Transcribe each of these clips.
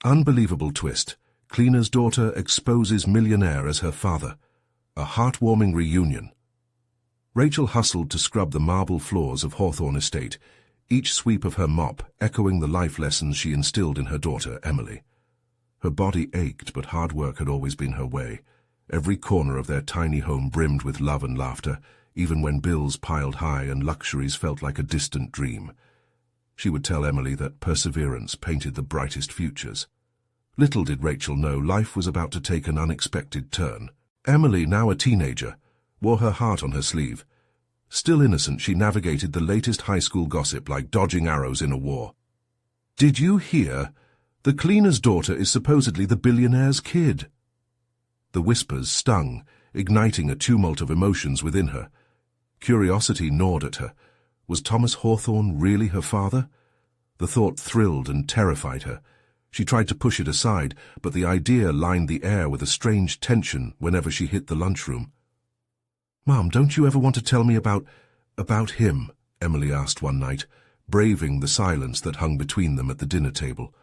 Unbelievable twist. Cleaner's daughter exposes Millionaire as her father. A heartwarming reunion. Rachel hustled to scrub the marble floors of Hawthorne Estate, each sweep of her mop echoing the life lessons she instilled in her daughter, Emily. Her body ached, but hard work had always been her way. Every corner of their tiny home brimmed with love and laughter, even when bills piled high and luxuries felt like a distant dream. She would tell Emily that perseverance painted the brightest futures. Little did Rachel know life was about to take an unexpected turn. Emily, now a teenager, wore her heart on her sleeve. Still innocent, she navigated the latest high school gossip like dodging arrows in a war. "Did you hear? The cleaner's daughter is supposedly the billionaire's kid." The whispers stung, igniting a tumult of emotions within her. Curiosity gnawed at her. Was Thomas Hawthorne really her father? The thought thrilled and terrified her. She tried to push it aside, but the idea lined the air with a strange tension whenever she hit the lunchroom. "Mom, don't you ever want to tell me about him?" Emily asked one night, braving the silence that hung between them at the dinner table.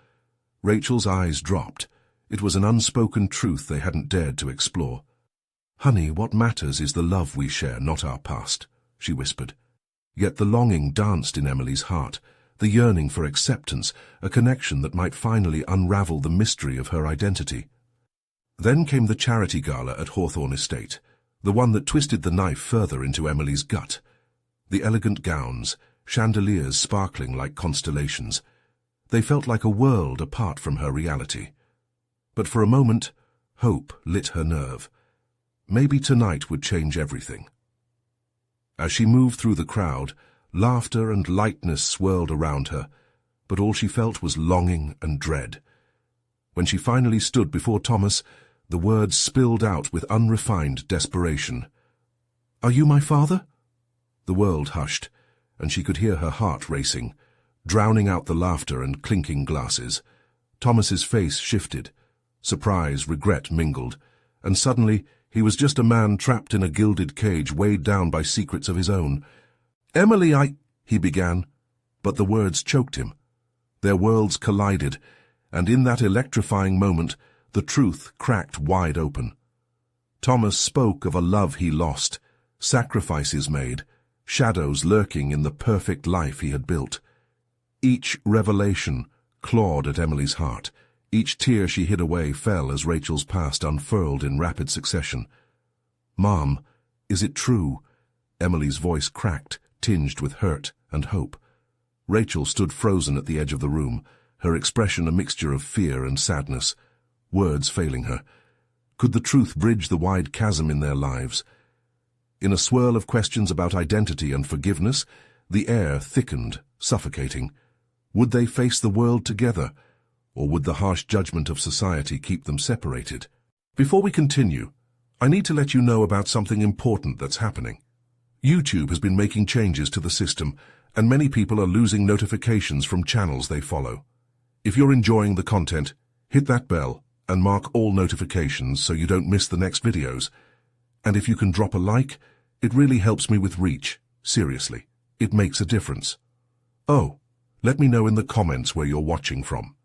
Rachel's eyes dropped. It was an unspoken truth they hadn't dared to explore. "Honey, what matters is the love we share, not our past," she whispered. Yet the longing danced in Emily's heart, the yearning for acceptance, a connection that might finally unravel the mystery of her identity. Then came the charity gala at Hawthorne Estate, the one that twisted the knife further into Emily's gut. The elegant gowns, chandeliers sparkling like constellations. They felt like a world apart from her reality. But for a moment, hope lit her nerve. Maybe tonight would change everything. As she moved through the crowd, laughter and lightness swirled around her, but all she felt was longing and dread. When she finally stood before Thomas, the words spilled out with unrefined desperation. "Are you my father?" The world hushed, and she could hear her heart racing, drowning out the laughter and clinking glasses. Thomas's face shifted. Surprise, regret mingled, and suddenly he was just a man trapped in a gilded cage weighed down by secrets of his own. "Emily, he began, but the words choked him. Their worlds collided, and in that electrifying moment, the truth cracked wide open. Thomas spoke of a love he lost, sacrifices made, shadows lurking in the perfect life he had built. Each revelation clawed at Emily's heart. Each tear she hid away fell as Rachel's past unfurled in rapid succession. "Mom, is it true?" Emily's voice cracked, tinged with hurt and hope. Rachel stood frozen at the edge of the room, her expression a mixture of fear and sadness, words failing her. Could the truth bridge the wide chasm in their lives? In a swirl of questions about identity and forgiveness, the air thickened, suffocating. Would they face the world together, or would the harsh judgment of society keep them separated? Before we continue, I need to let you know about something important that's happening. YouTube has been making changes to the system, and many people are losing notifications from channels they follow. If you're enjoying the content, hit that bell and mark all notifications so you don't miss the next videos. And if you can drop a like, it really helps me with reach. Seriously, it makes a difference. Oh, let me know in the comments where you're watching from.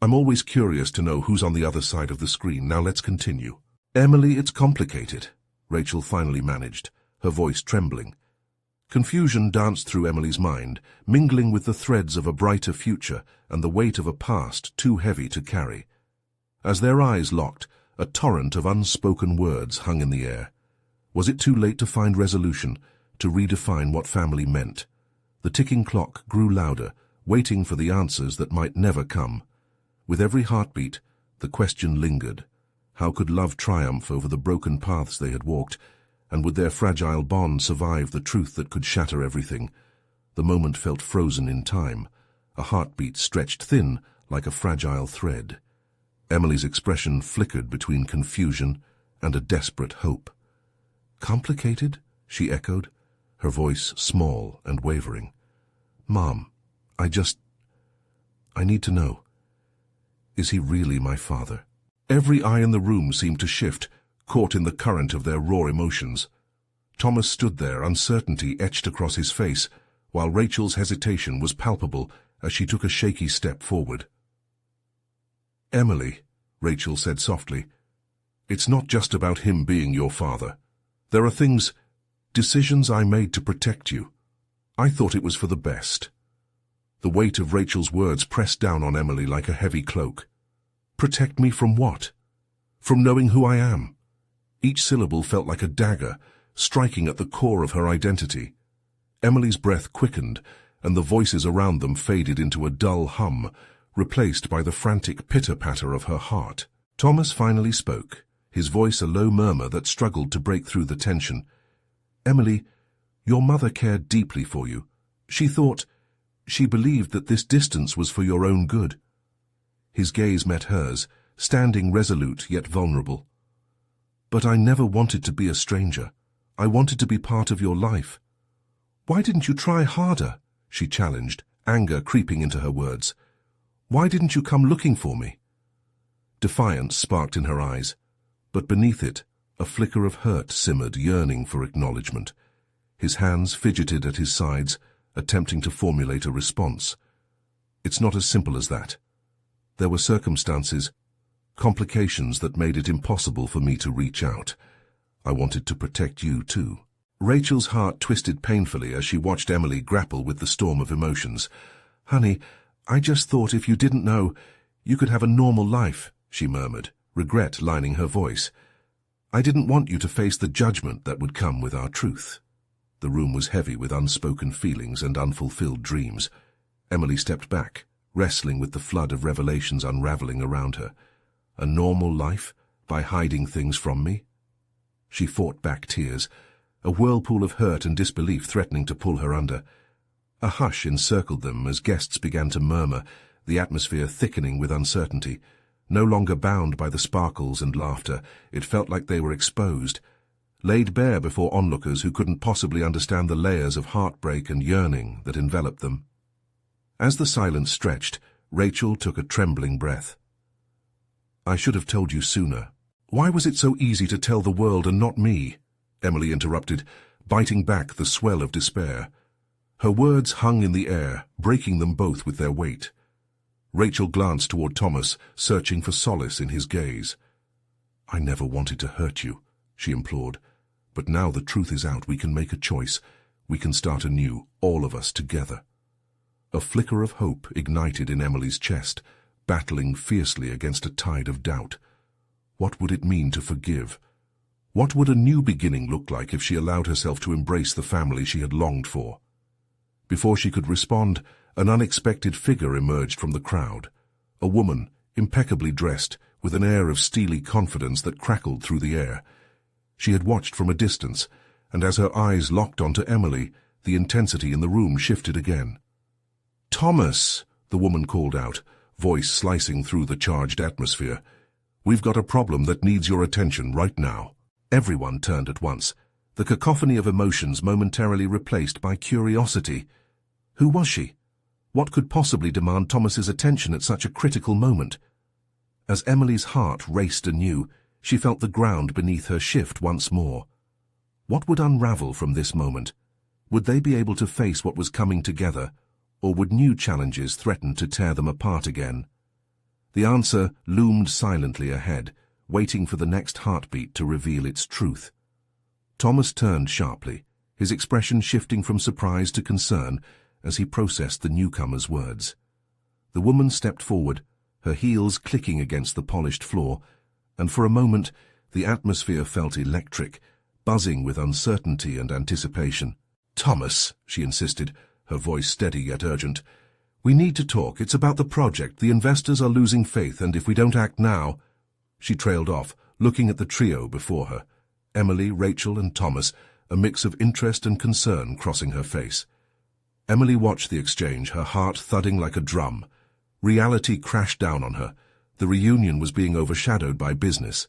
I'm always curious to know who's on the other side of the screen. Now let's continue. "Emily, it's complicated," Rachel finally managed, her voice trembling. Confusion danced through Emily's mind, mingling with the threads of a brighter future and the weight of a past too heavy to carry. As their eyes locked, a torrent of unspoken words hung in the air. Was it too late to find resolution, to redefine what family meant? The ticking clock grew louder, waiting for the answers that might never come. With every heartbeat, the question lingered. How could love triumph over the broken paths they had walked, and would their fragile bond survive the truth that could shatter everything? The moment felt frozen in time, a heartbeat stretched thin like a fragile thread. Emily's expression flickered between confusion and a desperate hope. "Complicated?" she echoed, her voice small and wavering. "Mom, I need to know. Is he really my father?" Every eye in the room seemed to shift, caught in the current of their raw emotions. Thomas stood there, uncertainty etched across his face, while Rachel's hesitation was palpable as she took a shaky step forward. Emily, Rachel said softly, it's not just about him being your father. There are decisions I made to protect you. I thought it was for the best. The weight of Rachel's words pressed down on Emily like a heavy cloak. Protect me from what? From knowing who I am. Each syllable felt like a dagger, striking at the core of her identity. Emily's breath quickened, and the voices around them faded into a dull hum, replaced by the frantic pitter-patter of her heart. Thomas finally spoke, his voice a low murmur that struggled to break through the tension. Emily, your mother cared deeply for you. She believed that this distance was for your own good. His gaze met hers, standing resolute yet vulnerable. But I never wanted to be a stranger. I wanted to be part of your life. Why didn't you try harder? She challenged, anger creeping into her words. Why didn't you come looking for me? Defiance sparked in her eyes, but beneath it, a flicker of hurt simmered, yearning for acknowledgement. His hands fidgeted at his sides, attempting to formulate a response. It's not as simple as that. There were circumstances, complications that made it impossible for me to reach out. I wanted to protect you too. Rachel's heart twisted painfully as she watched Emily grapple with the storm of emotions. Honey, I just thought if you didn't know, you could have a normal life, she murmured, regret lining her voice. I didn't want you to face the judgment that would come with our truth. The room was heavy with unspoken feelings and unfulfilled dreams. Emily stepped back, wrestling with the flood of revelations unraveling around her. A normal life, by hiding things from me? She fought back tears, a whirlpool of hurt and disbelief threatening to pull her under. A hush encircled them as guests began to murmur, the atmosphere thickening with uncertainty. No longer bound by the sparkles and laughter, it felt like they were exposed, laid bare before onlookers who couldn't possibly understand the layers of heartbreak and yearning that enveloped them. As the silence stretched, Rachel took a trembling breath. I should have told you sooner. Why was it so easy to tell the world and not me? Emily interrupted, biting back the swell of despair. Her words hung in the air, breaking them both with their weight. Rachel glanced toward Thomas, searching for solace in his gaze. I never wanted to hurt you, she implored. But now the truth is out, we can make a choice. We can start anew, all of us together. A flicker of hope ignited in Emily's chest, battling fiercely against a tide of doubt. What would it mean to forgive? What would a new beginning look like if she allowed herself to embrace the family she had longed for? Before she could respond, an unexpected figure emerged from the crowd. A woman, impeccably dressed, with an air of steely confidence that crackled through the air. She had watched from a distance, and as her eyes locked onto Emily, the intensity in the room shifted again. Thomas, the woman called out, voice slicing through the charged atmosphere. We've got a problem that needs your attention right now. Everyone turned at once, the cacophony of emotions momentarily replaced by curiosity. Who was she? What could possibly demand Thomas's attention at such a critical moment? As Emily's heart raced anew, she felt the ground beneath her shift once more. What would unravel from this moment? Would they be able to face what was coming together, or would new challenges threaten to tear them apart again? The answer loomed silently ahead, waiting for the next heartbeat to reveal its truth. Thomas turned sharply, his expression shifting from surprise to concern as he processed the newcomer's words. The woman stepped forward, her heels clicking against the polished floor, and for a moment the atmosphere felt electric, buzzing with uncertainty and anticipation. Thomas, she insisted, her voice steady yet urgent, we need to talk. It's about the project. The investors are losing faith, and if we don't act now... She trailed off, looking at the trio before her. Emily, Rachel, and Thomas, a mix of interest and concern crossing her face. Emily watched the exchange, her heart thudding like a drum. Reality crashed down on her. The reunion was being overshadowed by business.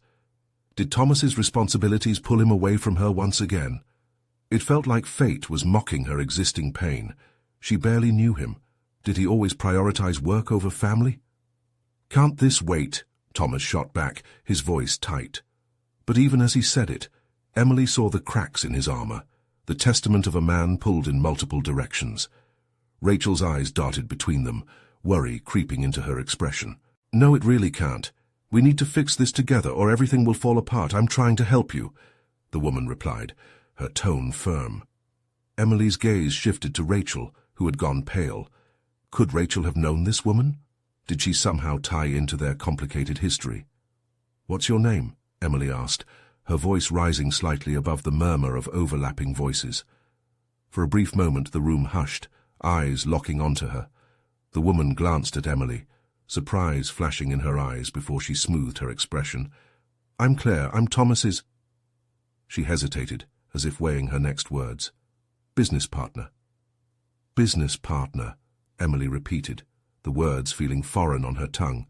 Did Thomas's responsibilities pull him away from her once again? It felt like fate was mocking her existing pain. She barely knew him. Did he always prioritize work over family? Can't this wait? Thomas shot back, his voice tight. But even as he said it, Emily saw the cracks in his armor, the testament of a man pulled in multiple directions. Rachel's eyes darted between them, worry creeping into her expression. No, it really can't. We need to fix this together or everything will fall apart. I'm trying to help you, the woman replied, her tone firm. Emily's gaze shifted to Rachel, who had gone pale. Could Rachel have known this woman? Did she somehow tie into their complicated history? What's your name? Emily asked, her voice rising slightly above the murmur of overlapping voices. For a brief moment the room hushed, eyes locking onto her. The woman glanced at Emily, surprise flashing in her eyes before she smoothed her expression. I'm Claire, I'm Thomas's... She hesitated, as if weighing her next words. Business partner. Business partner, Emily repeated, the words feeling foreign on her tongue.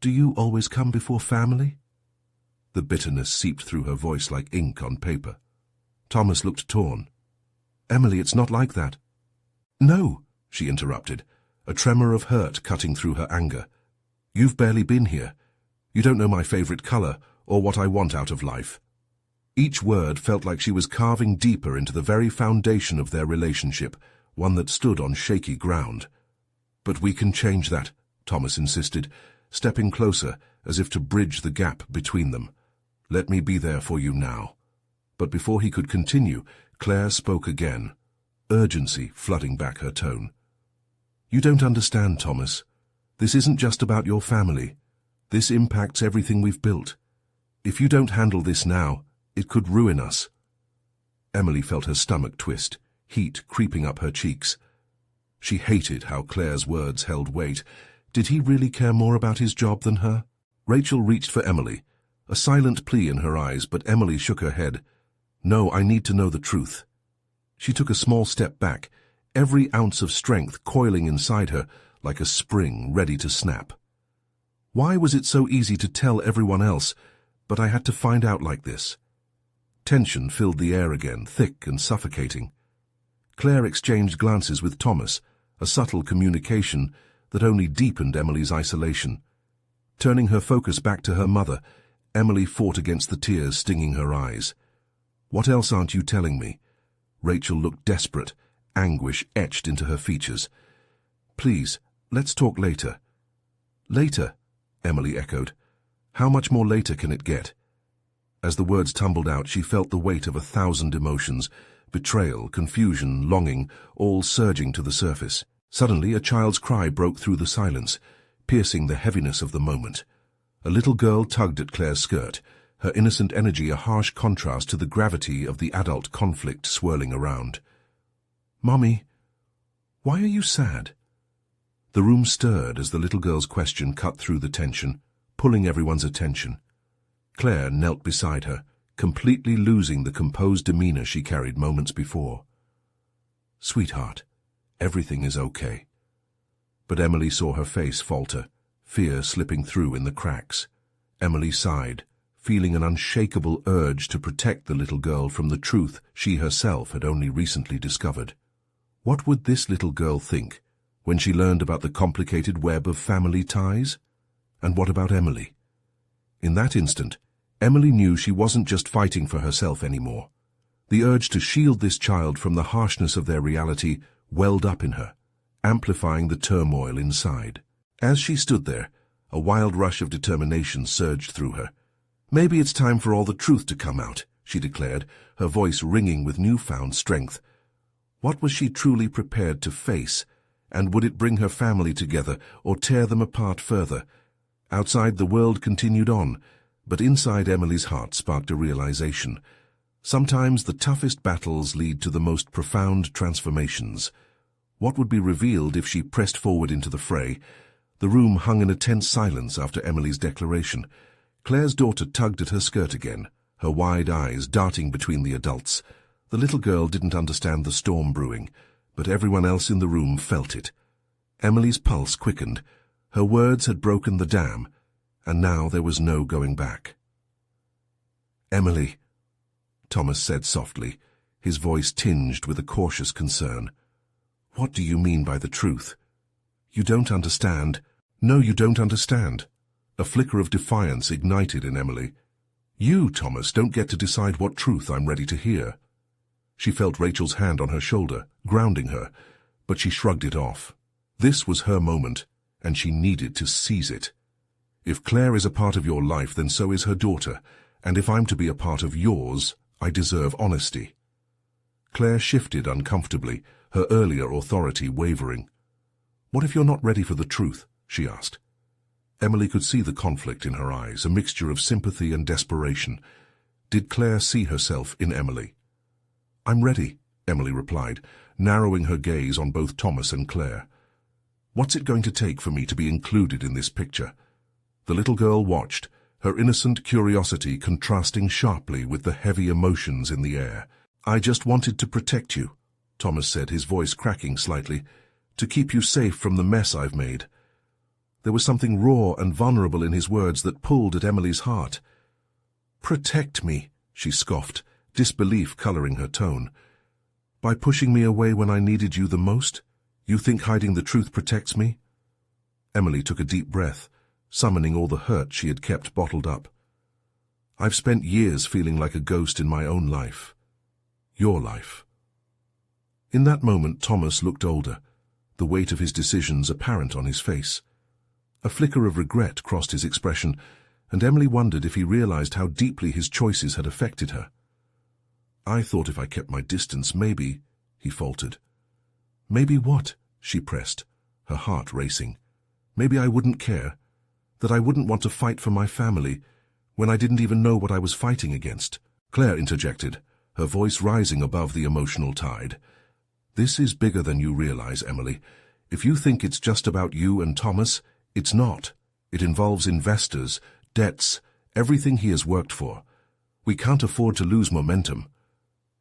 Do you always come before family? The bitterness seeped through her voice like ink on paper. Thomas looked torn. Emily, it's not like that. No, she interrupted, a tremor of hurt cutting through her anger. You've barely been here. You don't know my favorite color or what I want out of life. Each word felt like she was carving deeper into the very foundation of their relationship, one that stood on shaky ground. But we can change that, Thomas insisted, stepping closer as if to bridge the gap between them. Let me be there for you now. But before he could continue, Claire spoke again, urgency flooding back her tone. You don't understand, Thomas. This isn't just about your family. This impacts everything we've built. If you don't handle this now, it could ruin us. Emily felt her stomach twist, heat creeping up her cheeks. She hated how Claire's words held weight. Did he really care more about his job than her? Rachel reached for Emily, a silent plea in her eyes, but Emily shook her head. No, I need to know the truth. She took a small step back, every ounce of strength coiling inside her like a spring ready to snap. Why was it so easy to tell everyone else, but I had to find out like this? Tension filled the air again, thick and suffocating. Claire exchanged glances with Thomas, a subtle communication that only deepened Emily's isolation. Turning her focus back to her mother, Emily fought against the tears stinging her eyes. What else aren't you telling me? Rachel looked desperate, anguish etched into her features. Please, let's talk later. Later, Emily echoed. How much more later can it get? As the words tumbled out, she felt the weight of 1,000 emotions, betrayal, confusion, longing, all surging to the surface. Suddenly, a child's cry broke through the silence, piercing the heaviness of the moment. A little girl tugged at Claire's skirt, her innocent energy a harsh contrast to the gravity of the adult conflict swirling around. Mommy, why are you sad? The room stirred as the little girl's question cut through the tension, pulling everyone's attention. Claire knelt beside her, completely losing the composed demeanor she carried moments before. Sweetheart, everything is okay. But Emily saw her face falter, fear slipping through in the cracks. Emily sighed, feeling an unshakable urge to protect the little girl from the truth she herself had only recently discovered. What would this little girl think when she learned about the complicated web of family ties? And what about Emily? In that instant, Emily knew she wasn't just fighting for herself anymore. The urge to shield this child from the harshness of their reality welled up in her, amplifying the turmoil inside. As she stood there, a wild rush of determination surged through her. Maybe it's time for all the truth to come out, she declared, her voice ringing with newfound strength. What was she truly prepared to face, and would it bring her family together or tear them apart further? Outside, the world continued on, but inside Emily's heart sparked a realization. Sometimes the toughest battles lead to the most profound transformations. What would be revealed if she pressed forward into the fray? The room hung in a tense silence after Emily's declaration. Claire's daughter tugged at her skirt again, her wide eyes darting between the adults. The little girl didn't understand the storm brewing, but everyone else in the room felt it. Emily's pulse quickened. Her words had broken the dam, and now there was no going back. Emily, Thomas said softly, his voice tinged with a cautious concern. What do you mean by the truth? You don't understand. No, you don't understand. A flicker of defiance ignited in Emily. You, Thomas, don't get to decide what truth I'm ready to hear. She felt Rachel's hand on her shoulder, grounding her, but she shrugged it off. This was her moment, and she needed to seize it. If Claire is a part of your life, then so is her daughter, and if I'm to be a part of yours, I deserve honesty. Claire shifted uncomfortably, her earlier authority wavering. What if you're not ready for the truth? She asked. Emily could see the conflict in her eyes, a mixture of sympathy and desperation. Did Claire see herself in Emily? I'm ready, Emily replied, narrowing her gaze on both Thomas and Claire. What's it going to take for me to be included in this picture? The little girl watched, her innocent curiosity contrasting sharply with the heavy emotions in the air. I just wanted to protect you, Thomas said, his voice cracking slightly, to keep you safe from the mess I've made. There was something raw and vulnerable in his words that pulled at Emily's heart. Protect me, she scoffed, disbelief coloring her tone. By pushing me away when I needed you the most? You think hiding the truth protects me? Emily took a deep breath, summoning all the hurt she had kept bottled up. I've spent years feeling like a ghost in my own life. Your life. In that moment, Thomas looked older, the weight of his decisions apparent on his face. A flicker of regret crossed his expression, and Emily wondered if he realized how deeply his choices had affected her. I thought if I kept my distance, maybe, he faltered. Maybe what? She pressed, her heart racing. Maybe I wouldn't care, that I wouldn't want to fight for my family when I didn't even know what I was fighting against. Claire interjected, her voice rising above the emotional tide. This is bigger than you realize, Emily. If you think it's just about you and Thomas, it's not. It involves investors, debts, everything he has worked for. We can't afford to lose momentum.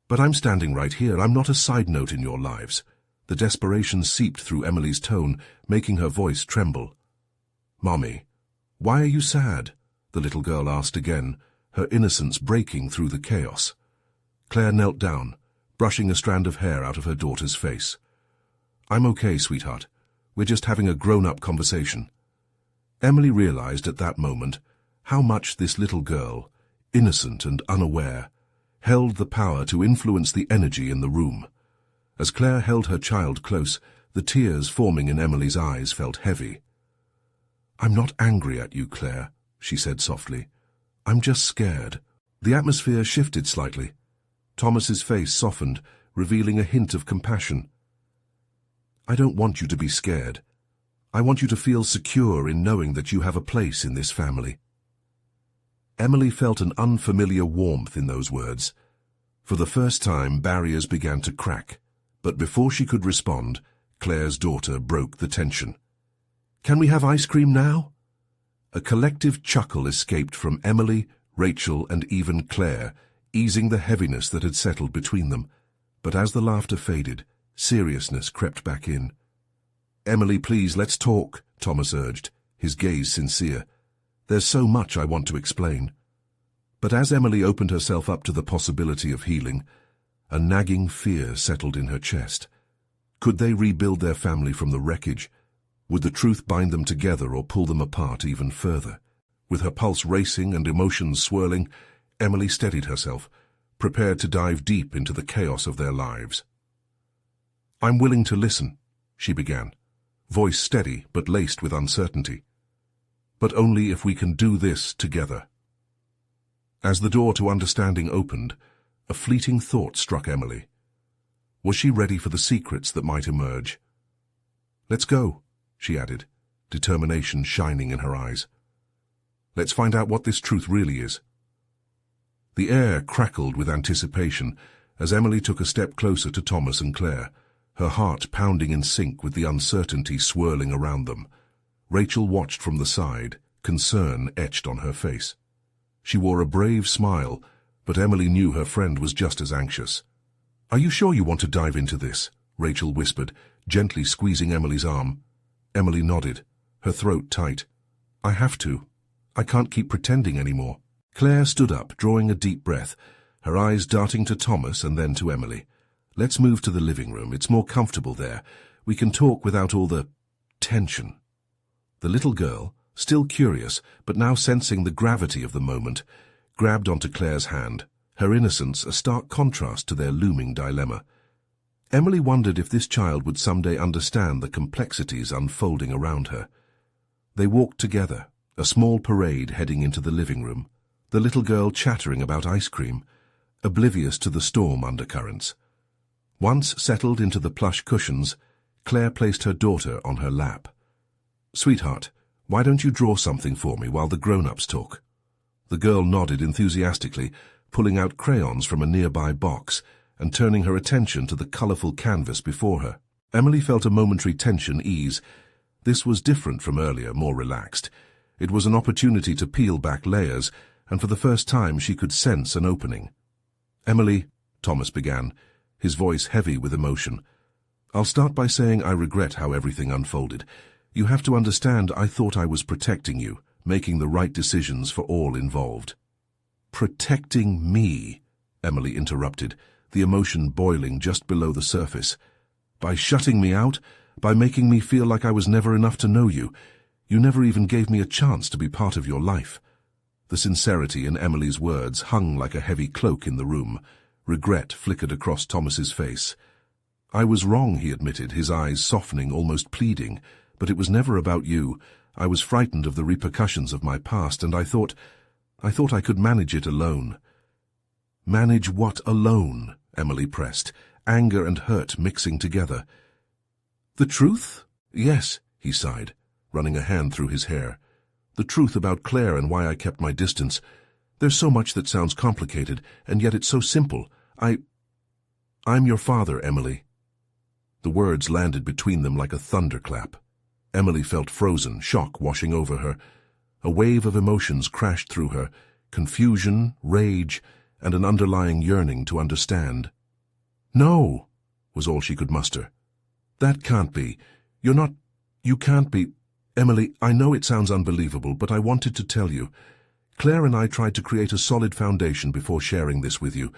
But I'm standing right here. I'm not a side note in your lives. The desperation seeped through Emily's tone, making her voice tremble. Mommy, why are you sad? The little girl asked again, her innocence breaking through the chaos. Claire knelt down, brushing a strand of hair out of her daughter's face. I'm okay, sweetheart. We're just having a grown-up conversation. Emily realized at that moment how much this little girl, innocent and unaware, held the power to influence the energy in the room. As Claire held her child close, the tears forming in Emily's eyes felt heavy. I'm not angry at you, Claire, she said softly. I'm just scared. The atmosphere shifted slightly. Thomas's face softened, revealing a hint of compassion. I don't want you to be scared. I want you to feel secure in knowing that you have a place in this family. Emily felt an unfamiliar warmth in those words. For the first time, barriers began to crack, but before she could respond, Claire's daughter broke the tension. Can we have ice cream now? A collective chuckle escaped from Emily, Rachel, and even Claire, easing the heaviness that had settled between them. But as the laughter faded, seriousness crept back in. Emily, please, let's talk, Thomas urged, his gaze sincere. There's so much I want to explain. But as Emily opened herself up to the possibility of healing, a nagging fear settled in her chest. Could they rebuild their family from the wreckage? Would the truth bind them together or pull them apart even further? With her pulse racing and emotions swirling, Emily steadied herself, prepared to dive deep into the chaos of their lives. I'm willing to listen, she began, voice steady but laced with uncertainty. But only if we can do this together. As the door to understanding opened, a fleeting thought struck Emily. Was she ready for the secrets that might emerge? Let's go, she added, determination shining in her eyes. Let's find out what this truth really is. The air crackled with anticipation as Emily took a step closer to Thomas and Claire, her heart pounding in sync with the uncertainty swirling around them. Rachel watched from the side, concern etched on her face. She wore a brave smile, but Emily knew her friend was just as anxious. Are you sure you want to dive into this? Rachel whispered, gently squeezing Emily's arm. Emily nodded, her throat tight. I have to. I can't keep pretending anymore. Claire stood up, drawing a deep breath, her eyes darting to Thomas and then to Emily. Let's move to the living room. It's more comfortable there. We can talk without all the tension. The little girl, still curious, but now sensing the gravity of the moment, grabbed onto Claire's hand, her innocence a stark contrast to their looming dilemma. Emily wondered if this child would someday understand the complexities unfolding around her. They walked together, a small parade heading into the living room, the little girl chattering about ice cream, oblivious to the storm undercurrents. Once settled into the plush cushions, Claire placed her daughter on her lap. "Sweetheart, why don't you draw something for me while the grown-ups talk?" The girl nodded enthusiastically, pulling out crayons from a nearby box and turning her attention to the colorful canvas before her. Emily felt a momentary tension ease. This was different from earlier, more relaxed. It was an opportunity to peel back layers, and for the first time she could sense an opening. "Emily," Thomas began, his voice heavy with emotion, "I'll start by saying I regret how everything unfolded. You have to understand I thought I was protecting you, making the right decisions for all involved." "Protecting me," Emily interrupted, the emotion boiling just below the surface. "By shutting me out, by making me feel like I was never enough to know you. You never even gave me a chance to be part of your life." The sincerity in Emily's words hung like a heavy cloak in the room. Regret flickered across Thomas's face. "I was wrong," he admitted, his eyes softening, almost pleading. "But it was never about you. I was frightened of the repercussions of my past, and I thought I could manage it alone." "Manage what alone?" Emily pressed, anger and hurt mixing together. "The truth?" "Yes," he sighed, running a hand through his hair. "The truth about Claire and why I kept my distance. There's so much that sounds complicated, and yet it's so simple. I'm your father, Emily." The words landed between them like a thunderclap. Emily felt frozen, shock washing over her. A wave of emotions crashed through her, confusion, rage, and an underlying yearning to understand. "No," was all she could muster. "That can't be. You can't be. Emily, I know it sounds unbelievable, but I wanted to tell you. Claire and I tried to create a solid foundation before sharing this with you,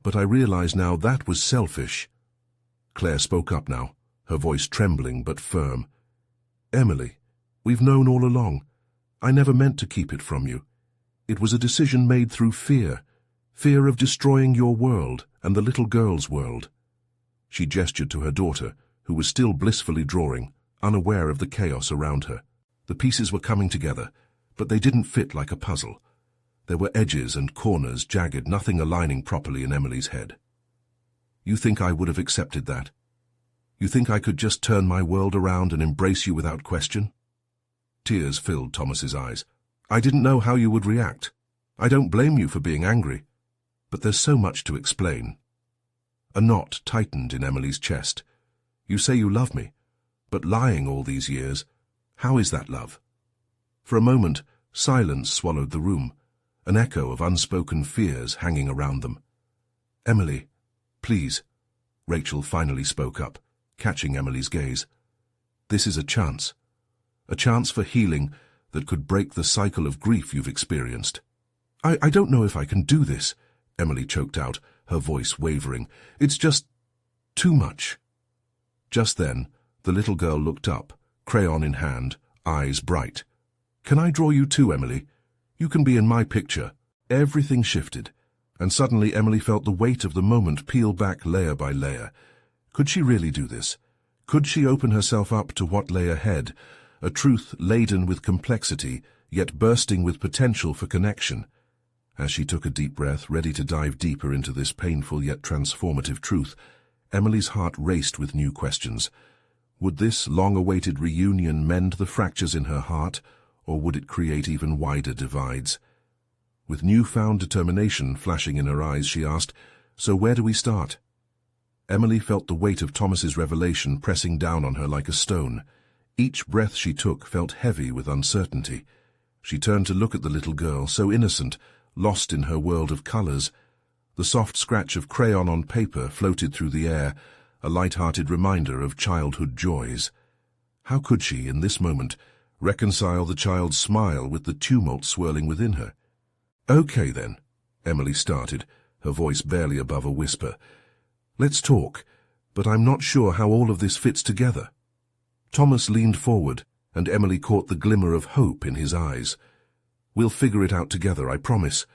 but I realize now that was selfish." Claire spoke up now, her voice trembling but firm. "Emily, we've known all along. I never meant to keep it from you. It was a decision made through fear of destroying your world and the little girl's world." She gestured to her daughter, who was still blissfully drawing, unaware of the chaos around her. The pieces were coming together, but they didn't fit like a puzzle. There were edges and corners jagged, nothing aligning properly in Emily's head. "You think I would have accepted that? You think I could just turn my world around and embrace you without question?" Tears filled Thomas's eyes. "I didn't know how you would react. I don't blame you for being angry. But there's so much to explain." A knot tightened in Emily's chest. "You say you love me, but lying all these years, how is that love?" For a moment, silence swallowed the room, an echo of unspoken fears hanging around them. "Emily, please," Rachel finally spoke up, catching Emily's gaze. "This is a chance for healing that could break the cycle of grief you've experienced." I don't know if I can do this," Emily choked out, her voice wavering. "It's just too much." Just then, the little girl looked up, crayon in hand, eyes bright. "Can I draw you too, Emily? You can be in my picture." Everything shifted, and suddenly Emily felt the weight of the moment peel back layer by layer. Could she really do this? Could she open herself up to what lay ahead, a truth laden with complexity, yet bursting with potential for connection? As she took a deep breath, ready to dive deeper into this painful yet transformative truth, Emily's heart raced with new questions. Would this long-awaited reunion mend the fractures in her heart, or would it create even wider divides? With newfound determination flashing in her eyes, she asked, "So where do we start?" Emily felt the weight of Thomas's revelation pressing down on her like a stone. Each breath she took felt heavy with uncertainty. She turned to look at the little girl, so innocent, lost in her world of colors. The soft scratch of crayon on paper floated through the air, a light-hearted reminder of childhood joys. How could she, in this moment, reconcile the child's smile with the tumult swirling within her? "Okay, then," Emily started, her voice barely above a whisper. "Let's talk, but I'm not sure how all of this fits together." Thomas leaned forward, and Emily caught the glimmer of hope in his eyes. "We'll figure it out together, I promise.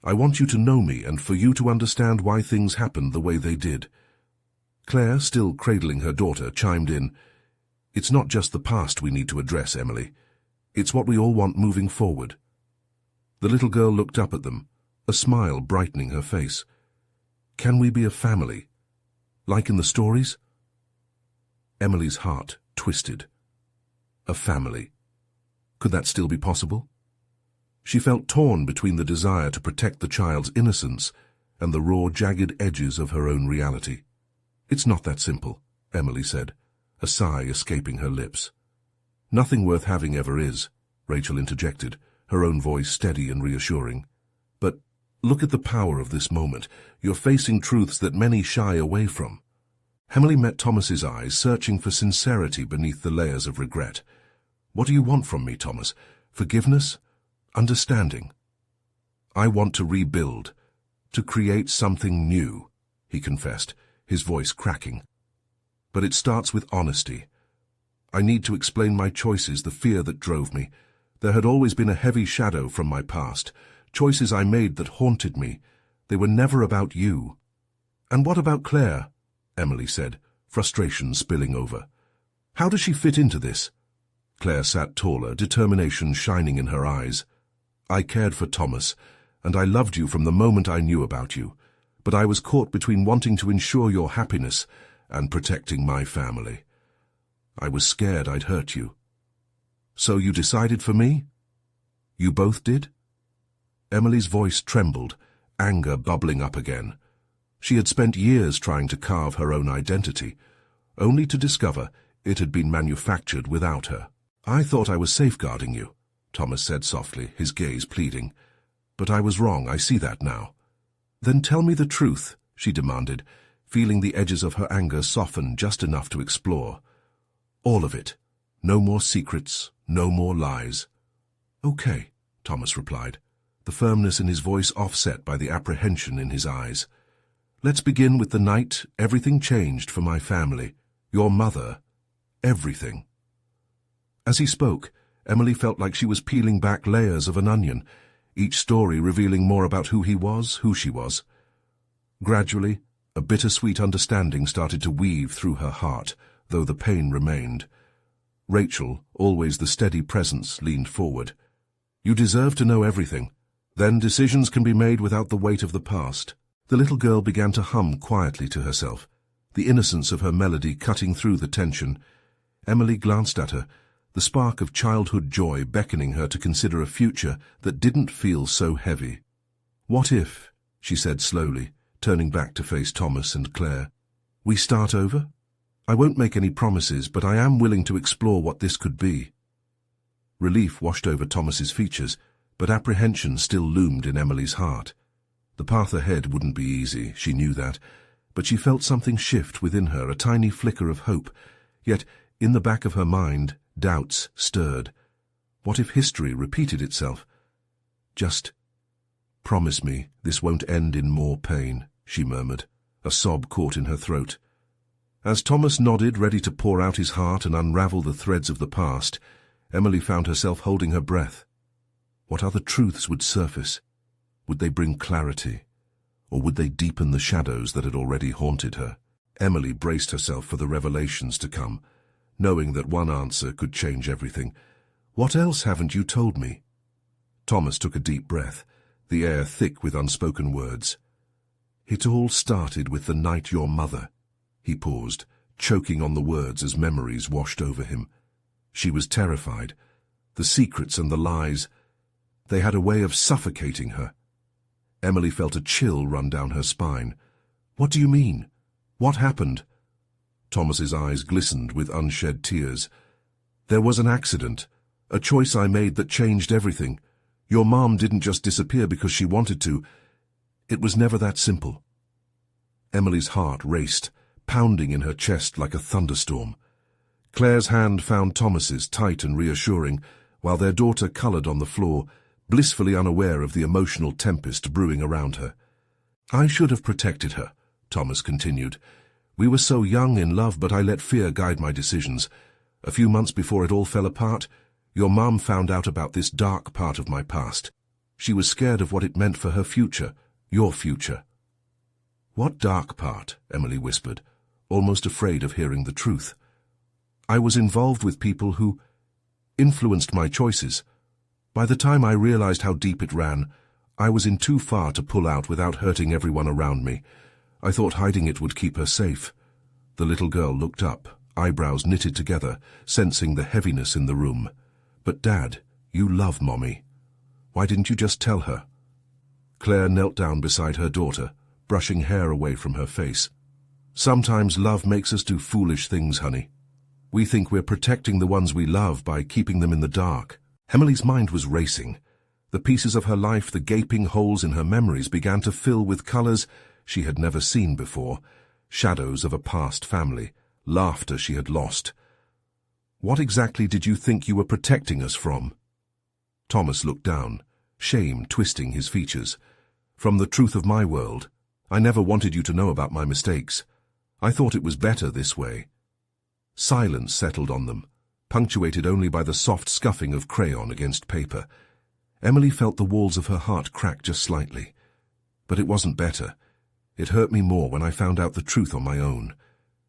I want you to know me and for you to understand why things happened the way they did." Claire, still cradling her daughter, chimed in. "It's not just the past we need to address, Emily. It's what we all want moving forward. The little girl looked up at them, a smile brightening her face. Can we be a family? Like in the stories? Emily's heart twisted. A family. Could that still be possible? She felt torn between the desire to protect the child's innocence and the raw, jagged edges of her own reality. It's not that simple, Emily said, a sigh escaping her lips. Nothing worth having ever is, Rachel interjected, her own voice steady and reassuring. But look at the power of this moment. You're facing truths that many shy away from. Emily met Thomas's eyes, searching for sincerity beneath the layers of regret. What do you want from me, Thomas? Forgiveness? Understanding? I want to rebuild, to create something new, he confessed, his voice cracking. But it starts with honesty. I need to explain my choices, the fear that drove me. There had always been a heavy shadow from my past, choices I made that haunted me. They were never about you. And what about Claire? Emily said, frustration spilling over. How does she fit into this? Claire sat taller, determination shining in her eyes. I cared for Thomas, and I loved you from the moment I knew about you, but I was caught between wanting to ensure your happiness and protecting my family. I was scared I'd hurt you. So you decided for me? You both did? Emily's voice trembled, anger bubbling up again. She had spent years trying to carve her own identity, only to discover it had been manufactured without her. I thought I was safeguarding you, Thomas said softly, his gaze pleading. But I was wrong, I see that now. Then tell me the truth, she demanded, feeling the edges of her anger soften just enough to explore. All of it. No more secrets, no more lies. Okay, Thomas replied, the firmness in his voice offset by the apprehension in his eyes. Let's begin with the night everything changed for my family, your mother, everything. As he spoke, Emily felt like she was peeling back layers of an onion, each story revealing more about who he was, who she was. Gradually, a bittersweet understanding started to weave through her heart, though the pain remained. Rachel, always the steady presence, leaned forward. You deserve to know everything. Then decisions can be made without the weight of the past. The little girl began to hum quietly to herself, the innocence of her melody cutting through the tension. Emily glanced at her, the spark of childhood joy beckoning her to consider a future that didn't feel so heavy. What if, she said slowly, turning back to face Thomas and Claire, we start over? I won't make any promises, but I am willing to explore what this could be. Relief washed over Thomas's features, but apprehension still loomed in Emily's heart. The path ahead wouldn't be easy, she knew that, but she felt something shift within her, a tiny flicker of hope. Yet, in the back of her mind, doubts stirred. What if history repeated itself? Just promise me this won't end in more pain, she murmured, a sob caught in her throat. As Thomas nodded, ready to pour out his heart and unravel the threads of the past, Emily found herself holding her breath. What other truths would surface? Would they bring clarity, or would they deepen the shadows that had already haunted her? Emily braced herself for the revelations to come, knowing that one answer could change everything. What else haven't you told me? Thomas took a deep breath, the air thick with unspoken words. It all started with the night your mother. He paused, choking on the words as memories washed over him. She was terrified. The secrets and the lies, they had a way of suffocating her. Emily felt a chill run down her spine. What do you mean? What happened? Thomas's eyes glistened with unshed tears. There was an accident, a choice I made that changed everything. Your mom didn't just disappear because she wanted to. It was never that simple. Emily's heart raced, pounding in her chest like a thunderstorm. Claire's hand found Thomas's, tight and reassuring, while their daughter colored on the floor, blissfully unaware of the emotional tempest brewing around her. I should have protected her, Thomas continued. We were so young in love, but I let fear guide my decisions. A few months before it all fell apart, your mom found out about this dark part of my past. She was scared of what it meant for her future, your future. What dark part? Emily whispered, almost afraid of hearing the truth. I was involved with people who... influenced my choices. By the time I realized how deep it ran, I was in too far to pull out without hurting everyone around me. I thought hiding it would keep her safe. The little girl looked up, eyebrows knitted together, sensing the heaviness in the room. But Dad, you love Mommy. Why didn't you just tell her? Claire knelt down beside her daughter, brushing hair away from her face. Sometimes love makes us do foolish things, honey. We think we're protecting the ones we love by keeping them in the dark. Emily's mind was racing. The pieces of her life, the gaping holes in her memories began to fill with colors she had never seen before, shadows of a past family, laughter she had lost. What exactly did you think you were protecting us from? Thomas looked down, shame twisting his features. From the truth of my world. I never wanted you to know about my mistakes. I thought it was better this way. Silence settled on them, punctuated only by the soft scuffing of crayon against paper. Emily felt the walls of her heart crack just slightly. But it wasn't better. It hurt me more when I found out the truth on my own.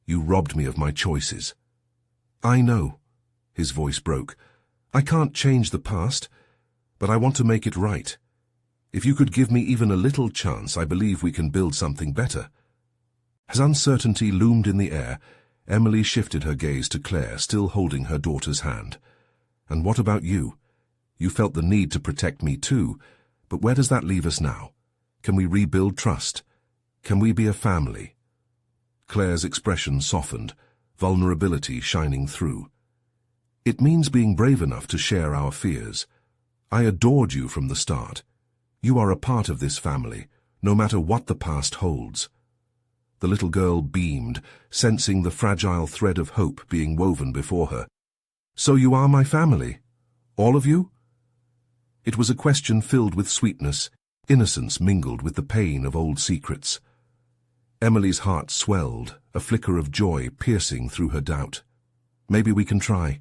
You robbed me of my choices. I know. His voice broke. I can't change the past, but I want to make it right. If you could give me even a little chance, I believe we can build something better. As uncertainty loomed in the air, Emily shifted her gaze to Claire, still holding her daughter's hand. And what about you? You felt the need to protect me too, but where does that leave us now? Can we rebuild trust? Can we be a family? Claire's expression softened, vulnerability shining through. It means being brave enough to share our fears. I adored you from the start. You are a part of this family, no matter what the past holds. The little girl beamed, sensing the fragile thread of hope being woven before her. So you are my family? All of you? It was a question filled with sweetness, innocence mingled with the pain of old secrets. Emily's heart swelled, a flicker of joy piercing through her doubt. Maybe we can try,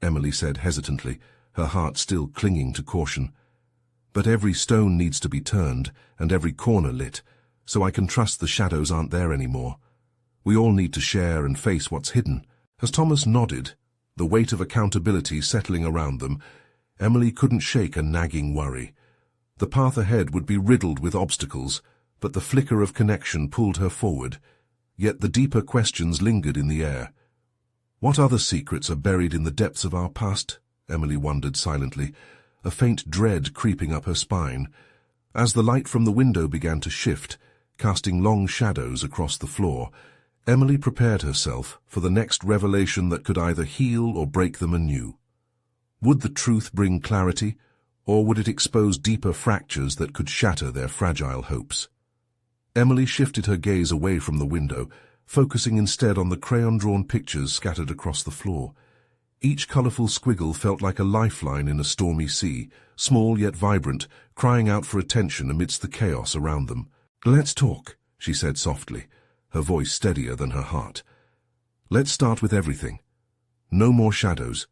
Emily said hesitantly, her heart still clinging to caution. But every stone needs to be turned and every corner lit, so I can trust the shadows aren't there anymore. We all need to share and face what's hidden. As Thomas nodded, the weight of accountability settling around them, Emily couldn't shake a nagging worry. The path ahead would be riddled with obstacles, but the flicker of connection pulled her forward. Yet the deeper questions lingered in the air. What other secrets are buried in the depths of our past? Emily wondered silently, a faint dread creeping up her spine. As the light from the window began to shift, casting long shadows across the floor, Emily prepared herself for the next revelation that could either heal or break them anew. Would the truth bring clarity, or would it expose deeper fractures that could shatter their fragile hopes? Emily shifted her gaze away from the window, focusing instead on the crayon-drawn pictures scattered across the floor. Each colorful squiggle felt like a lifeline in a stormy sea, small yet vibrant, crying out for attention amidst the chaos around them. Let's talk, she said softly, her voice steadier than her heart. Let's start with everything. No more shadows.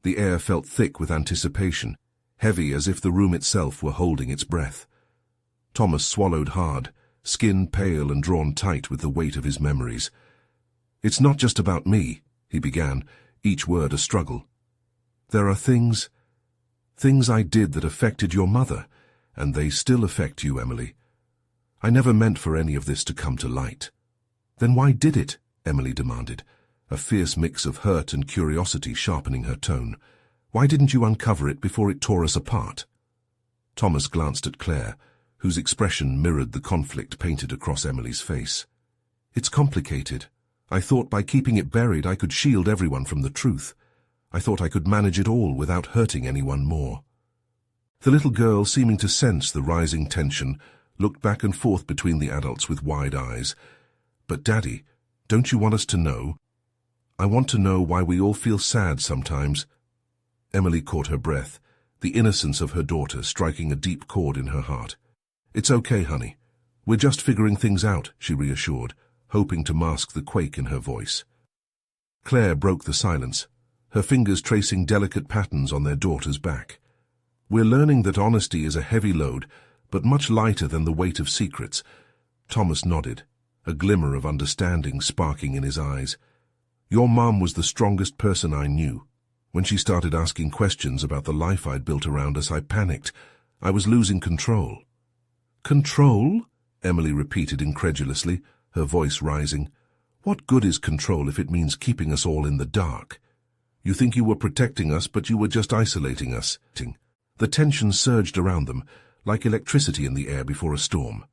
The air felt thick with anticipation, heavy as if the room itself were holding its breath. Thomas swallowed hard, skin pale and drawn tight with the weight of his memories. It's not just about me, he began, each word a struggle. There are things I did that affected your mother, and they still affect you, Emily. I never meant for any of this to come to light. Then why did it? Emily demanded, a fierce mix of hurt and curiosity sharpening her tone. Why didn't you uncover it before it tore us apart? Thomas glanced at Claire, whose expression mirrored the conflict painted across Emily's face. It's complicated. I thought by keeping it buried I could shield everyone from the truth. I thought I could manage it all without hurting anyone more. The little girl, seeming to sense the rising tension, looked back and forth between the adults with wide eyes. But Daddy, don't you want us to know? I want to know why we all feel sad sometimes. Emily caught her breath, the innocence of her daughter striking a deep chord in her heart. It's okay, honey. We're just figuring things out, she reassured, hoping to mask the quake in her voice. Claire broke the silence, her fingers tracing delicate patterns on their daughter's back. We're learning that honesty is a heavy load, but much lighter than the weight of secrets. Thomas nodded, a glimmer of understanding sparking in his eyes. Your mom was the strongest person I knew. When she started asking questions about the life I'd built around us, I panicked. I was losing control. Control? Emily repeated incredulously, her voice rising. What good is control if it means keeping us all in the dark? You think you were protecting us, but you were just isolating us. The tension surged around them, like electricity in the air before a storm.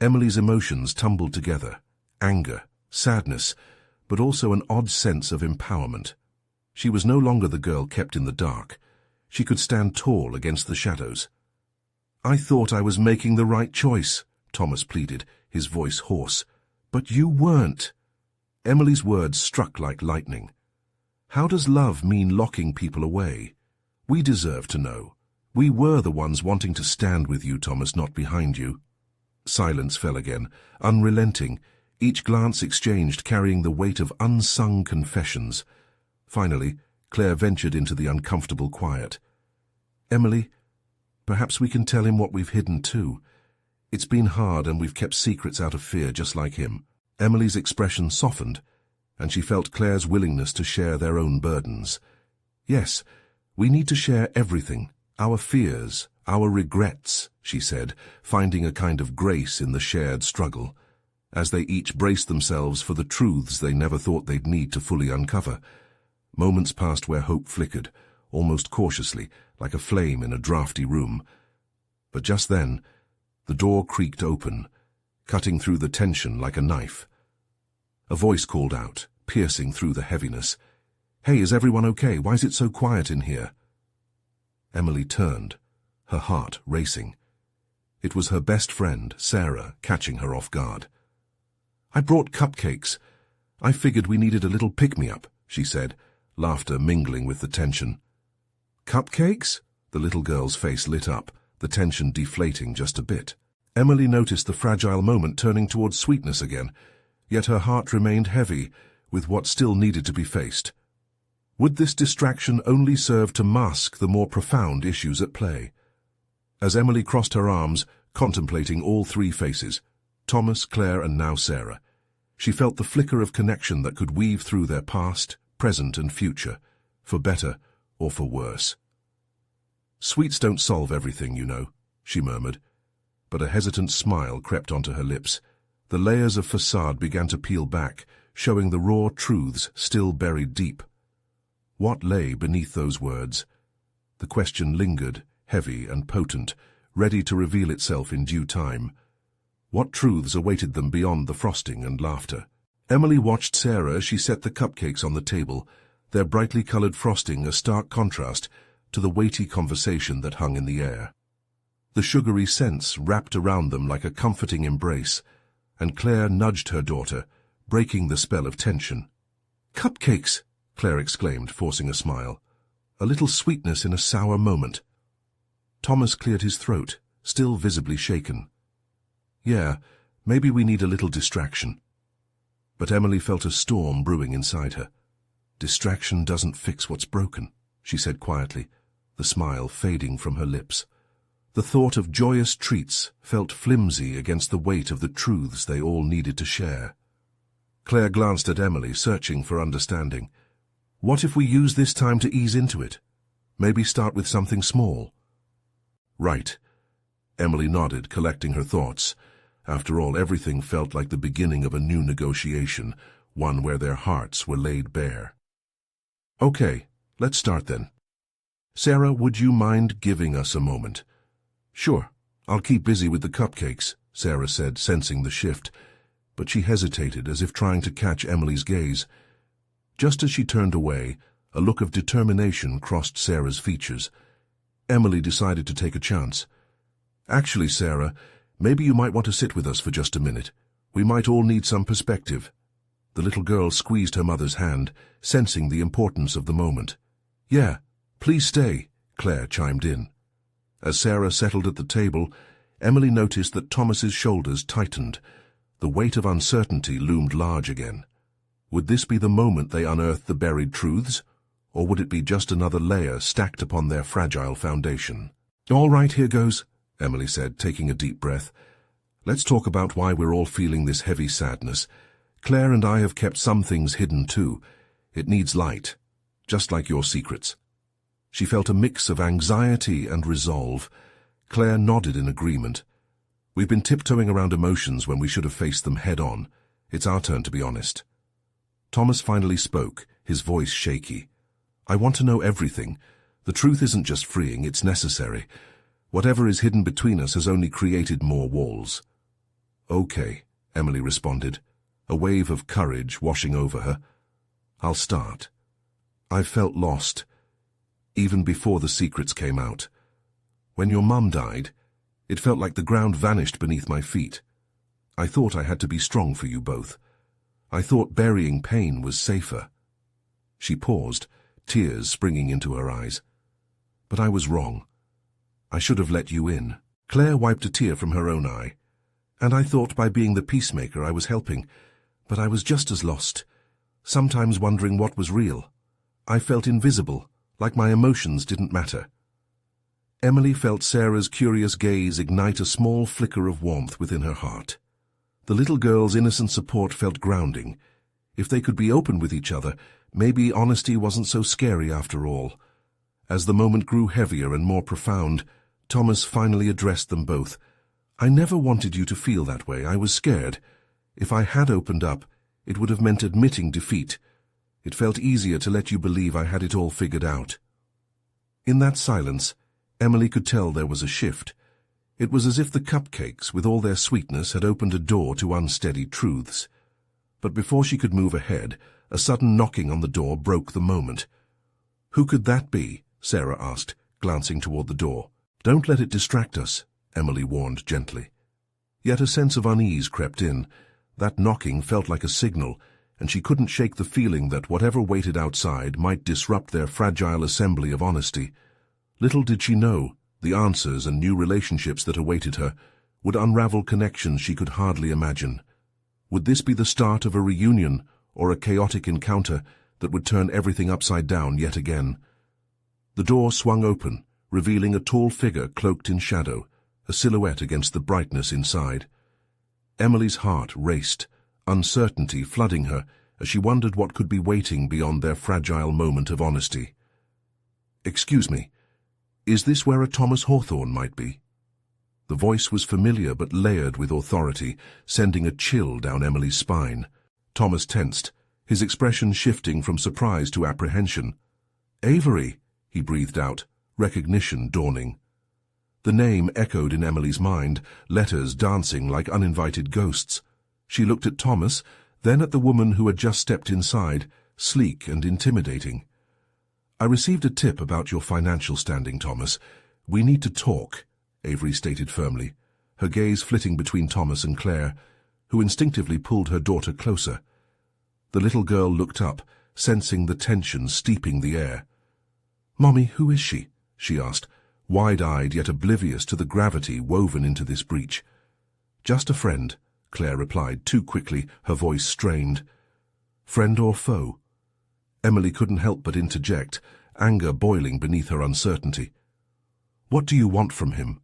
Emily's emotions tumbled together. Anger, sadness, but also an odd sense of empowerment. She was no longer the girl kept in the dark. She could stand tall against the shadows. I thought I was making the right choice, Thomas pleaded, his voice hoarse. But you weren't. Emily's words struck like lightning. How does love mean locking people away? We deserve to know. We were the ones wanting to stand with you, Thomas, not behind you. Silence fell again, unrelenting, each glance exchanged carrying the weight of unsung confessions. Finally, Claire ventured into the uncomfortable quiet. Emily, perhaps we can tell him what we've hidden too. It's been hard and we've kept secrets out of fear just like him. Emily's expression softened, and she felt Claire's willingness to share their own burdens. Yes, we need to share everything, our fears, our regrets, she said, finding a kind of grace in the shared struggle, as they each braced themselves for the truths they never thought they'd need to fully uncover. Moments passed where hope flickered, almost cautiously, like a flame in a drafty room. But just then, the door creaked open, cutting through the tension like a knife. A voice called out, piercing through the heaviness. Hey, is everyone okay? Why is it so quiet in here? Emily turned, her heart racing. It was her best friend, Sarah, catching her off guard. I brought cupcakes. I figured we needed a little pick-me-up, she said, laughter mingling with the tension. Cupcakes? The little girl's face lit up, the tension deflating just a bit. Emily noticed the fragile moment turning towards sweetness again, yet her heart remained heavy with what still needed to be faced. Would this distraction only serve to mask the more profound issues at play? As Emily crossed her arms, contemplating all three faces, Thomas, Claire, and now Sarah, she felt the flicker of connection that could weave through their past, present, and future, for better or for worse. Sweets don't solve everything, you know, she murmured, but a hesitant smile crept onto her lips. The layers of facade began to peel back, showing the raw truths still buried deep. What lay beneath those words? The question lingered, heavy and potent, ready to reveal itself in due time. What truths awaited them beyond the frosting and laughter? Emily watched Sarah as she set the cupcakes on the table, their brightly colored frosting a stark contrast to the weighty conversation that hung in the air. The sugary scents wrapped around them like a comforting embrace, and Claire nudged her daughter, breaking the spell of tension. Cupcakes! Claire exclaimed, forcing a smile. A little sweetness in a sour moment. Thomas cleared his throat, still visibly shaken. Yeah, maybe we need a little distraction. But Emily felt a storm brewing inside her. Distraction doesn't fix what's broken, she said quietly, the smile fading from her lips. The thought of joyous treats felt flimsy against the weight of the truths they all needed to share. Claire glanced at Emily, searching for understanding. What if we use this time to ease into it? Maybe start with something small. Right. Emily nodded, collecting her thoughts. After all, everything felt like the beginning of a new negotiation, one where their hearts were laid bare. Okay, let's start then. Sarah, would you mind giving us a moment? Sure, I'll keep busy with the cupcakes, Sarah said, sensing the shift, but she hesitated as if trying to catch Emily's gaze. Just as she turned away, a look of determination crossed Sarah's features. Emily decided to take a chance. Actually, Sarah, maybe you might want to sit with us for just a minute. We might all need some perspective. The little girl squeezed her mother's hand, sensing the importance of the moment. Yeah, please stay, Claire chimed in. As Sarah settled at the table, Emily noticed that Thomas's shoulders tightened. The weight of uncertainty loomed large again. Would this be the moment they unearthed the buried truths, or would it be just another layer stacked upon their fragile foundation? All right, here goes, Emily said, taking a deep breath. Let's talk about why we're all feeling this heavy sadness. Claire and I have kept some things hidden too. It needs light. just like your secrets." She felt a mix of anxiety and resolve. Claire nodded in agreement. "We've been tiptoeing around emotions when we should have faced them head-on. It's our turn to be honest." Thomas finally spoke, his voice shaky. "I want to know everything. The truth isn't just freeing, it's necessary. Whatever is hidden between us has only created more walls." "Okay," Emily responded, a wave of courage washing over her. "I'll start. I've felt lost, even before the secrets came out. When your mum died, it felt like the ground vanished beneath my feet. I thought I had to be strong for you both. I thought burying pain was safer." She paused, tears springing into her eyes. "But I was wrong. I should have let you in." Claire wiped a tear from her own eye. "And I thought by being the peacemaker I was helping, but I was just as lost, sometimes wondering what was real. I felt invisible, like my emotions didn't matter." Emily felt Sarah's curious gaze ignite a small flicker of warmth within her heart. The little girl's innocent support felt grounding. If they could be open with each other, maybe honesty wasn't so scary after all. As the moment grew heavier and more profound, Thomas finally addressed them both. "I never wanted you to feel that way. I was scared. If I had opened up, it would have meant admitting defeat. It felt easier to let you believe I had it all figured out." In that silence, Emily could tell there was a shift. It was as if the cupcakes, with all their sweetness, had opened a door to unsteady truths. But before she could move ahead, a sudden knocking on the door broke the moment. "Who could that be?" Sarah asked, glancing toward the door. "Don't let it distract us," Emily warned gently. Yet a sense of unease crept in. That knocking felt like a signal, and she couldn't shake the feeling that whatever waited outside might disrupt their fragile assembly of honesty. Little did she know, the answers and new relationships that awaited her would unravel connections she could hardly imagine. Would this be the start of a reunion or a chaotic encounter that would turn everything upside down yet again? The door swung open, revealing a tall figure cloaked in shadow, a silhouette against the brightness inside. Emily's heart raced, uncertainty flooding her as she wondered what could be waiting beyond their fragile moment of honesty. "Excuse me, is this where a Thomas Hawthorne might be?" The voice was familiar but layered with authority, sending a chill down Emily's spine. Thomas tensed, his expression shifting from surprise to apprehension. "Avery," he breathed out, recognition dawning. The name echoed in Emily's mind, letters dancing like uninvited ghosts. She looked at Thomas, then at the woman who had just stepped inside, sleek and intimidating. "I received a tip about your financial standing, Thomas. We need to talk," Avery stated firmly, her gaze flitting between Thomas and Claire, who instinctively pulled her daughter closer. The little girl looked up, sensing the tension steeping the air. "Mommy, who is she?" she asked, wide-eyed yet oblivious to the gravity woven into this breach. "Just a friend," Claire replied too quickly, her voice strained. "Friend or foe?" Emily couldn't help but interject, anger boiling beneath her uncertainty. "What do you want from him?"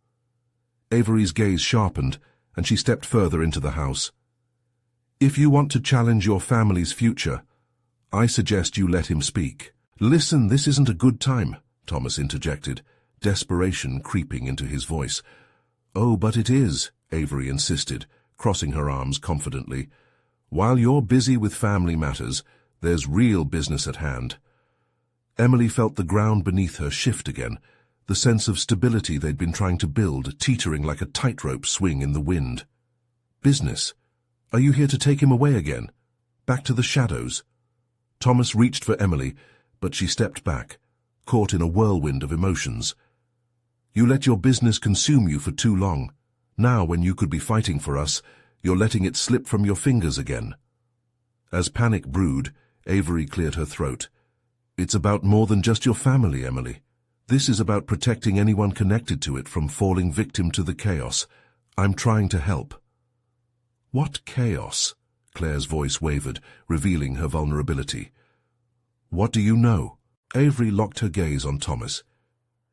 Avery's gaze sharpened, and she stepped further into the house. "If you want to challenge your family's future, I suggest you let him speak." "Listen, this isn't a good time," Thomas interjected, desperation creeping into his voice. "Oh, but it is," Avery insisted, crossing her arms confidently. "While you're busy with family matters, there's real business at hand." Emily felt the ground beneath her shift again, the sense of stability they'd been trying to build teetering like a tightrope swing in the wind. "Business? Are you here to take him away again? Back to the shadows?" Thomas reached for Emily, but she stepped back, caught in a whirlwind of emotions. "You let your business consume you for too long. Now, when you could be fighting for us, you're letting it slip from your fingers again." As panic brewed, Avery cleared her throat. "It's about more than just your family, Emily. This is about protecting anyone connected to it from falling victim to the chaos. I'm trying to help." "What chaos?" Claire's voice wavered, revealing her vulnerability. "What do you know?" Avery locked her gaze on Thomas.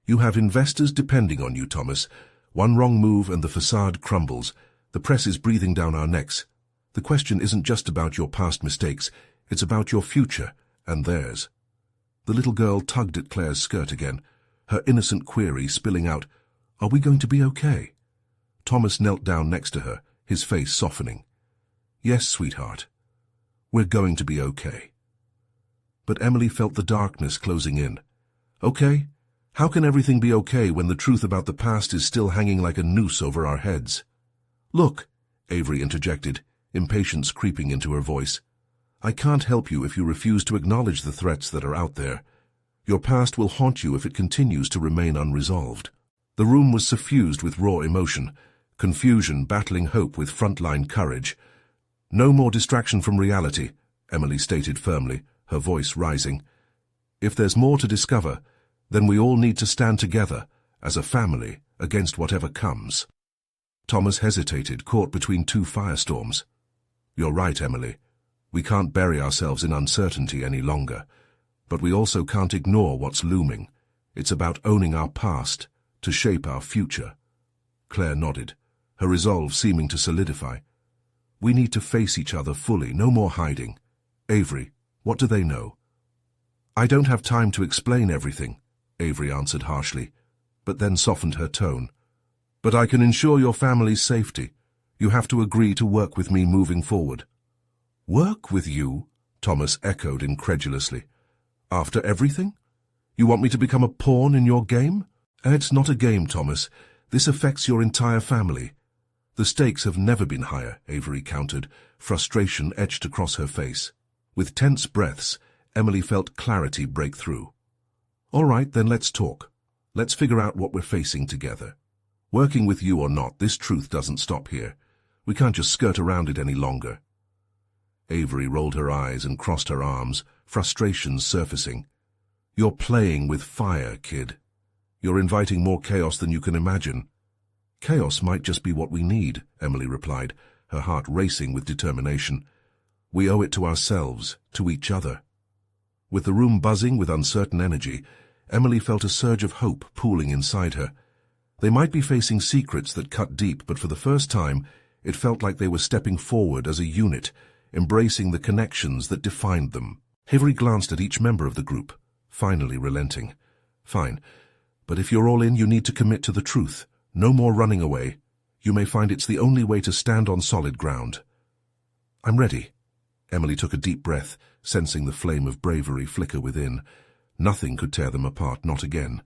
"You have investors depending on you, Thomas. One wrong move and the facade crumbles. The press is breathing down our necks. The question isn't just about your past mistakes, it's about your future and theirs." The little girl tugged at Claire's skirt again, her innocent query spilling out, "Are we going to be okay?" Thomas knelt down next to her, his face softening. "Yes, sweetheart. We're going to be okay." But Emily felt the darkness closing in. Okay? How can everything be okay when the truth about the past is still hanging like a noose over our heads? "Look," Avery interjected, impatience creeping into her voice. "I can't help you if you refuse to acknowledge the threats that are out there. Your past will haunt you if it continues to remain unresolved." The room was suffused with raw emotion, confusion battling hope with frontline courage. "No more distraction from reality," Emily stated firmly, her voice rising. "If there's more to discover, then we all need to stand together, as a family, against whatever comes." Thomas hesitated, caught between two firestorms. "You're right, Emily. We can't bury ourselves in uncertainty any longer. But we also can't ignore what's looming. It's about owning our past, to shape our future." Claire nodded, her resolve seeming to solidify. "We need to face each other fully, no more hiding. Avery, what do they know?" "I don't have time to explain everything," Avery answered harshly, but then softened her tone. "But I can ensure your family's safety. You have to agree to work with me moving forward." "Work with you?" Thomas echoed incredulously. "After everything? You want me to become a pawn in your game?" "It's not a game, Thomas. This affects your entire family." "The stakes have never been higher," Avery countered, frustration etched across her face. With tense breaths, Emily felt clarity break through. "All right, then let's talk. Let's figure out what we're facing together. Working with you or not, this truth doesn't stop here. We can't just skirt around it any longer." Avery rolled her eyes and crossed her arms, frustration surfacing. "You're playing with fire, kid. You're inviting more chaos than you can imagine." "Chaos might just be what we need," Emily replied, her heart racing with determination. "We owe it to ourselves, to each other." With the room buzzing with uncertain energy, Emily felt a surge of hope pooling inside her. They might be facing secrets that cut deep, but for the first time, it felt like they were stepping forward as a unit, embracing the connections that defined them. Avery glanced at each member of the group, finally relenting. "Fine. But if you're all in, you need to commit to the truth. No more running away. You may find it's the only way to stand on solid ground." "I'm ready." Emily took a deep breath, sensing the flame of bravery flicker within. Nothing could tear them apart, not again.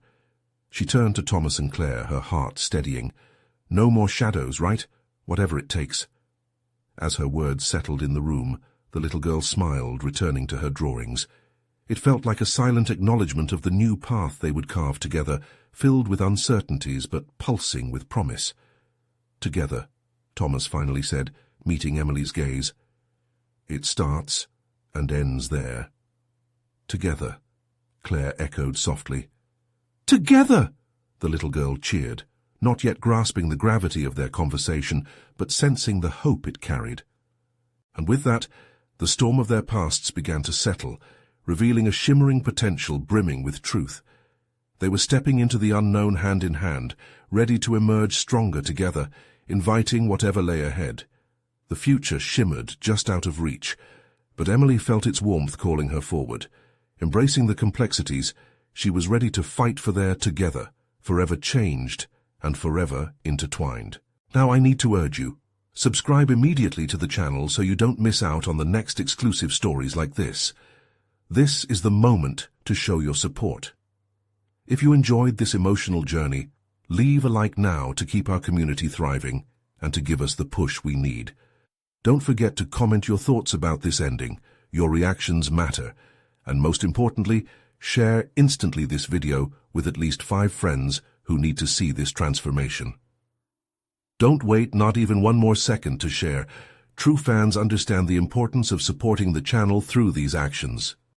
She turned to Thomas and Claire, her heart steadying. "No more shadows, right? Whatever it takes." As her words settled in the room, the little girl smiled, returning to her drawings. It felt like a silent acknowledgement of the new path they would carve together, filled with uncertainties but pulsing with promise. "Together," Thomas finally said, meeting Emily's gaze. "It starts and ends there." "Together," Claire echoed softly. "Together!" the little girl cheered, not yet grasping the gravity of their conversation, but sensing the hope it carried. And with that, the storm of their pasts began to settle, revealing a shimmering potential brimming with truth. They were stepping into the unknown hand in hand, ready to emerge stronger together, inviting whatever lay ahead. The future shimmered just out of reach, but Emily felt its warmth calling her forward. Embracing the complexities, she was ready to fight for their together, forever changed and forever intertwined. Now I need to urge you, subscribe immediately to the channel so you don't miss out on the next exclusive stories like this. This is the moment to show your support. If you enjoyed this emotional journey, leave a like now to keep our community thriving and to give us the push we need. Don't forget to comment your thoughts about this ending. Your reactions matter. And most importantly, share instantly this video with at least 5 friends who need to see this transformation. Don't wait not even one more second to share. True fans understand the importance of supporting the channel through these actions.